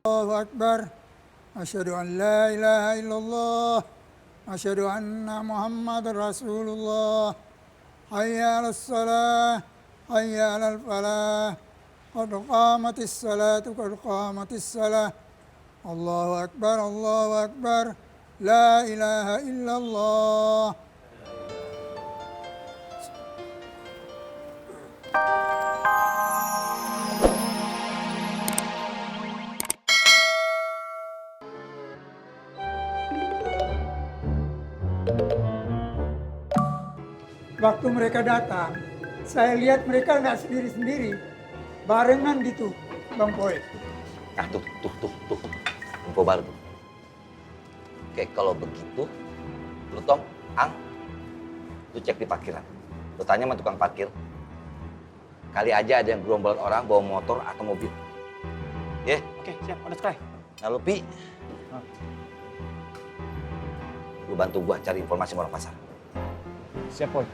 Allahu Akbar. Asyhadu an la ilaha illallah. Asyhadu anna Muhammadar Rasulullah. Hayya 'alas shalah, hayya 'alal falah. Qad qamatis salatu, qad qamatis salah. Allahu Akbar, Allahu Akbar. La ilaha illallah. Waktu mereka datang, saya lihat mereka nggak sendiri-sendiri, barengan gitu, Bang Boy. Nah tuh. Info baru tuh. Oke, kalau begitu, lu Tong, Ang, lu cek di parkiran. Lu tanya sama tukang parkir, kali aja ada yang gerombolan orang bawa motor atau mobil. Ya? Oke, siap. Ada sekali. Nah lu, Pi, lu bantu gua cari informasi orang pasar. Siap, Boy.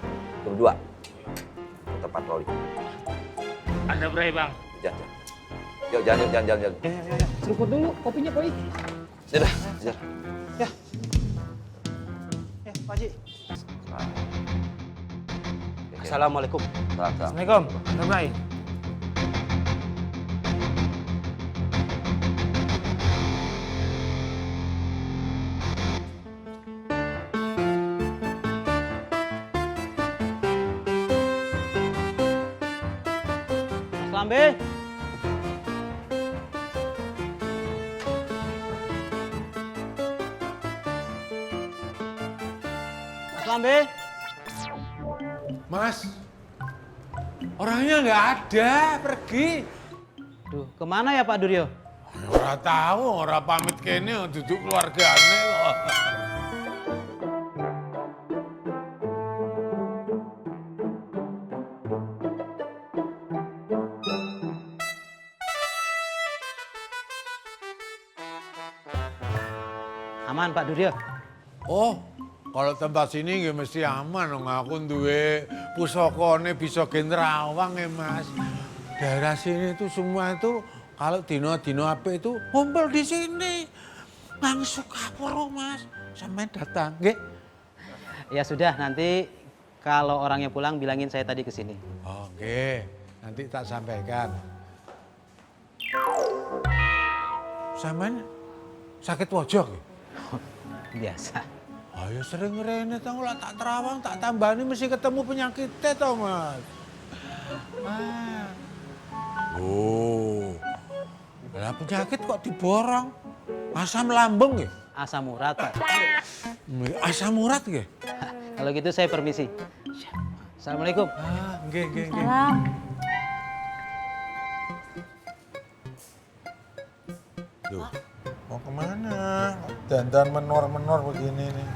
Berdua, kita patroli. Ada berapa, Bang? Jangan. Yuk, jalan. Ya. Seruput dulu kopinya, Boy. Sudah. Ya. Ya, Pak Haji. Assalamualaikum. Salam. Assalamualaikum. Ada berapa? Mas Lambe. Mas Lambe. Mas, orangnya nggak ada, pergi. Duh, kemana ya Pak Duryo? Ora tahu, ora pamit kene duduk keluargane kok. Aman Pak Duryo. Oh, kalau tempat sini nggak mesti aman dong. Aku duwe pusakane bisa gendrawang ya Mas. Daerah sini tuh semua itu kalau dino apa itu ngumpul di sini. Mang Sukapuro Mas, sampai datang, nggih. Ya sudah, nanti kalau orangnya pulang bilangin saya tadi ke sini. Oke, nanti tak sampaikan. Sampean sakit wajah ya? Biasa. Ayo sering rene tau lah tak terawang, tak tambani mesti ketemu penyakitnya tau Mas. Ah. Oh. Lah penyakit kok diborong? Asam lambung ya? Asam urat Pak. Asam urat ya? Kalau gitu saya permisi. Assalamualaikum. Ah, nggih. Salam. Duh, mau kemana? Dandan menor-menor begini nih.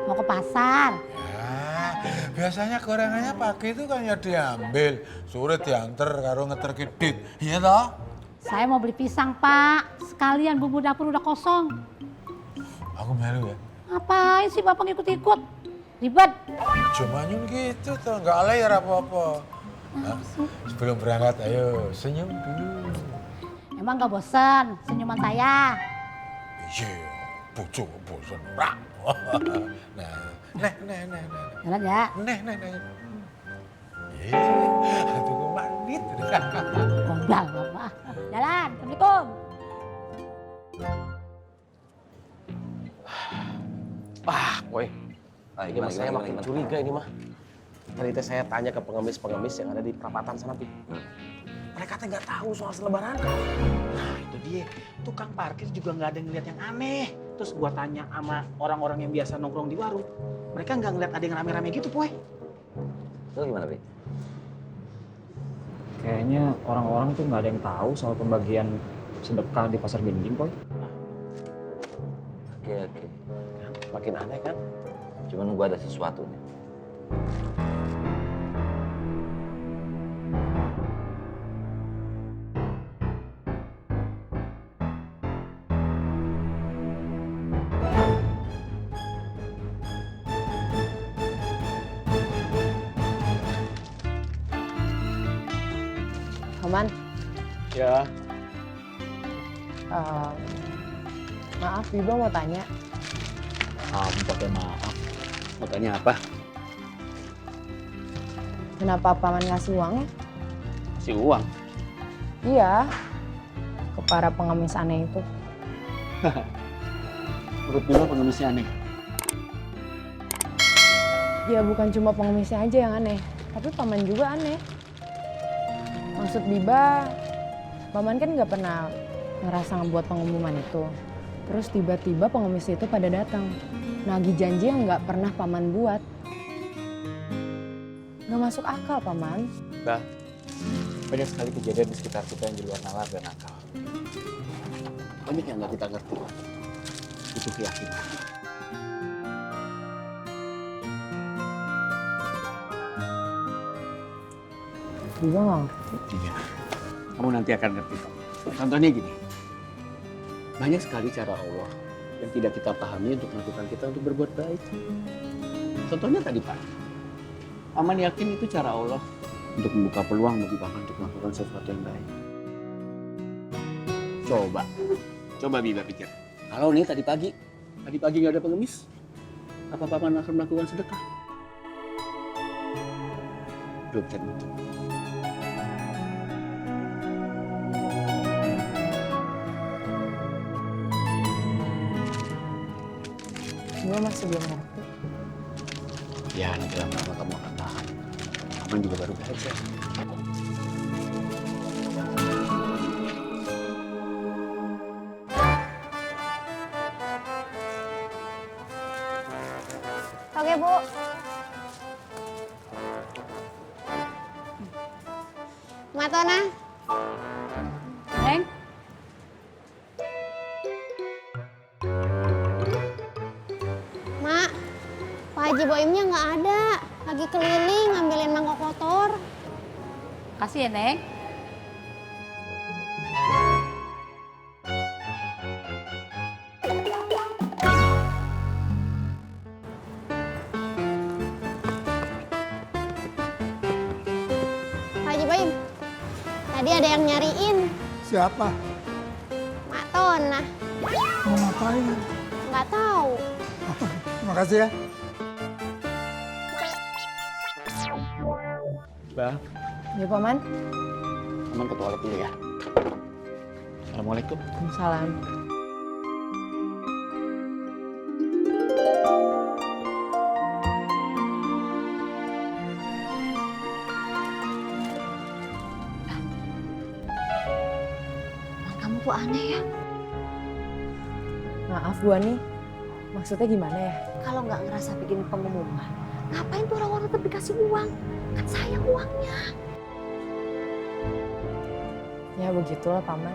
Mau ke pasar. Ya, biasanya gorengannya pagi itu kan ya diambil, sore diantar karo ngeter kidit. Iya toh? Saya mau beli pisang, Pak. Sekalian bumbu dapur udah kosong. Aku melu ya. Ngapain sih Bapak ngikut-ikut? Ribet. Cuma nyun gitu tuh, nggak layar apa-apa. Nah, sebelum berangkat, ayo senyum dulu. Emang nggak bosan senyuman saya? Iya, bojo bosan. Rak. Nah, Jalan ya. Nah. Iya, aduh manit. Gombal Bapak. Jalan. Assalamualaikum. Wah, Boy. Nah, Ini mas saya makin curiga ini mah. Tadi teh saya tanya ke pengemis-pengemis yang ada di perapatan sana tuh. Mereka teh nggak tahu soal selebaran. Nah itu dia, tukang parkir juga nggak ada ngeliat yang aneh. Terus gua tanya sama orang-orang yang biasa nongkrong di warung, mereka nggak ngeliat ada yang rame-rame gitu, Poy. Itu gimana, Pi? Kayaknya orang-orang tuh nggak ada yang tahu soal pembagian sedekah di pasar Ginjing, Boy. Oke. Makin aneh kan? Cuman gua ada sesuatu nih. Oman, Ya. Maaf, Biba mau tanya. Kamu pakai maaf. Mau tanya apa? Kenapa Paman ngasih uang ya? Kasih uang. Iya, ke para pengemis aneh itu. Menurut Biba pengemisnya aneh. Ya bukan cuma pengemisnya aja yang aneh, tapi Paman juga aneh. Maksud Biba, Paman kan nggak pernah ngerasa ngebuat pengumuman itu. Terus tiba-tiba pengemis itu pada datang, nagih janji yang nggak pernah Paman buat. Nggak masuk akal, Paman. Bah, banyak sekali kejadian di sekitar kita yang di luar nalar dan akal. Banyak yang nggak kita ngerti. Butuh keyakinan. Biba nggak ngerti. Iya. Kamu nanti akan ngerti kok. Contohnya gini. Banyak sekali cara Allah yang tidak kita pahami untuk melakukan kita untuk berbuat baik. Contohnya tadi pagi. Paman yakin itu cara Allah untuk membuka peluang bagi Paman untuk melakukan sesuatu yang baik. Coba Biba pikir. Kalau nih tadi pagi nggak ada pengemis, apa Paman akan melakukan sedekah? Belum tentu. Biba masih belum ngerti. Ya, nanti lama-lama kamu akan paham. Paman juga baru belajar. Oke, Bu. Matona. Neng, Mak, Pak Haji Boimnya nggak ada. Lagi keliling ngambilin mangkok kotor. kasih ya Neng. Pak Haji Boim, tadi ada yang nyariin. Siapa? Matona. Mau ngapain? Nggak tahu. Terima kasih ya. Bah, Ya, Paman. Paman ke toilet dulu ya. Assalamualaikum. Salam. Kamu tuh aneh ya. Maaf, Bu Ani. Maksudnya gimana ya? Kalau nggak ngerasa bikin pengumuman, ngapain tuh orang-orang tetap dikasih uang? Kan sayang uangnya. Ya begitulah, Paman.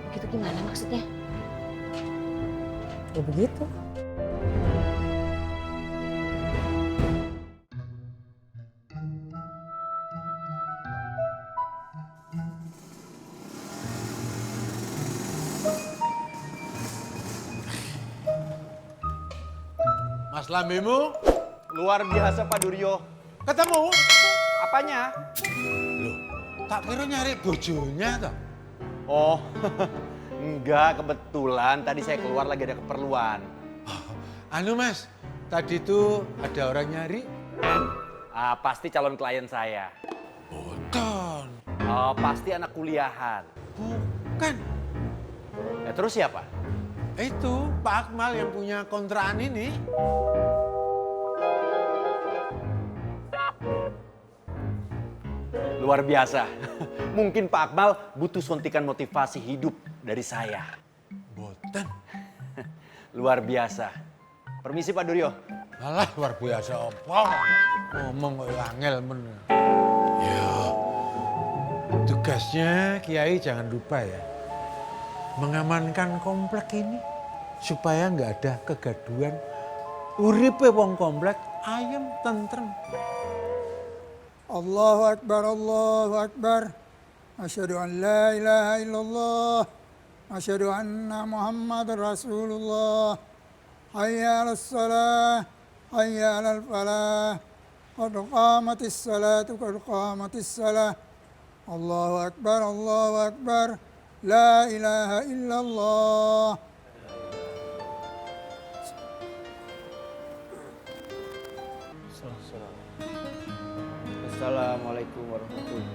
Begitu gimana maksudnya? Ya begitu. Mas Lambimu, Luar biasa Pak Duryo. ketemu? Apanya? Loh, tak kira nyari bojonya toh. Oh, enggak, kebetulan tadi saya keluar lagi ada keperluan. Anu Mas, tadi tuh ada orang nyari. Pasti calon klien saya. Bukan. Pasti anak kuliahan. Bukan. Terus siapa? Itu Pak Akmal yang punya kontrakan ini. Luar biasa. Mungkin Pak Akmal butuh suntikan motivasi hidup dari saya. Boten. Luar biasa. Permisi Pak Duryo. Alah luar biasa apa? Ngomong kok angel bener. Ya, tugasnya Kiai jangan lupa ya. Mengamankan komplek ini supaya nggak ada kegaduhan. Uripe wong komplek ayem tentrem. Allahu Akbar, Allahu Akbar. Asyhadu an la ilaha illallah. Asyhadu anna Muhammad Rasulullah. Hayya 'alas salah, hayya 'alal falah. Qad qamatis salatu, qad qamatis salah. Allahu Akbar, Allahu Akbar. La ilaha illallah. Assalamualaikum warahmatullahi